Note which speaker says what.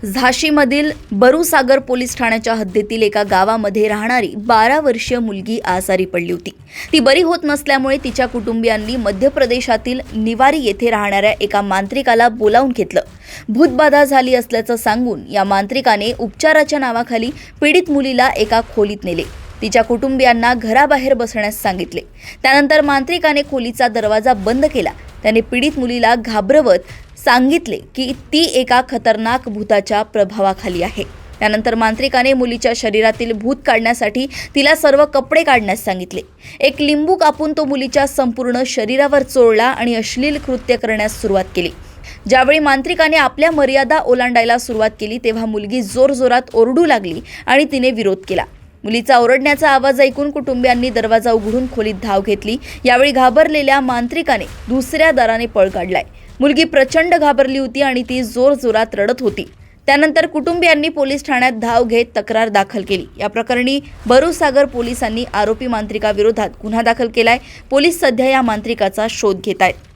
Speaker 1: झाशीमधील बरूसागर police ठाण्याच्या हद्दीतील एका गावामध्ये राहणारी 12 वर्षीय मुलगी आजारी पडली होती। ती बरी होत नसल्यामुळे तिच्या कुटुंबियांनी मध्य प्रदेशातील निवारी येथे राहणाऱ्या एका मांत्रिकाला बोलावून घेतलं। भूतबाधा झाली असल्याचं सांगून या मांत्रिकाने उपचाराच्या नावाखाली पीडित मुलीला एका खोलीत नेले। तिच्या कुटुंबियांना घराबाहेर बसण्यास सांगितले। त्यानंतर मांत्रिकाने खोलीचा दरवाजा बंद केला। त्याने पीडित मुलीला घाबरवत सांगितले की ती एका खतरनाक भूताच्या प्रभावाखाली आहे। त्यानंतर मांत्रिकाने मुलीच्या शरीरातील भूत काढण्यासाठी तिला सर्व कपडे काढण्यास सांगितले। एक लिंबू कापून तो मुलीच्या संपूर्ण शरीरावर चोळला आणि अश्लील कृत्य करण्यास सुरुवात केली। ज्यावेळी मांत्रिकाने आपल्या मर्यादा ओलांडायला सुरुवात केली तेव्हा मुलगी जोरजोरात ओरडू लागली आणि तिने विरोध केला। मुलीचा ओरडण्याचा आवाज ऐकून कुटुंबियांनी दरवाजा उघडून खोलीत धाव घेतली। यावेळी घाबरलेल्या मांत्रिकाने दुसऱ्या दाराने पळ काढलाय। मुलगी प्रचंड घाबरली होती आणि ती जोरजोरात रडत होती। त्यानंतर कुटुंबियांनी पोलीस ठाण्यात धाव घेत तक्रार दाखल केली। या प्रकरणी बरूसागर पोलिसांनी आरोपी मांत्रिकाविरोधात गुन्हा दाखल केलाय। पोलीस सध्या या मांत्रिकाचा शोध घेत आहेत।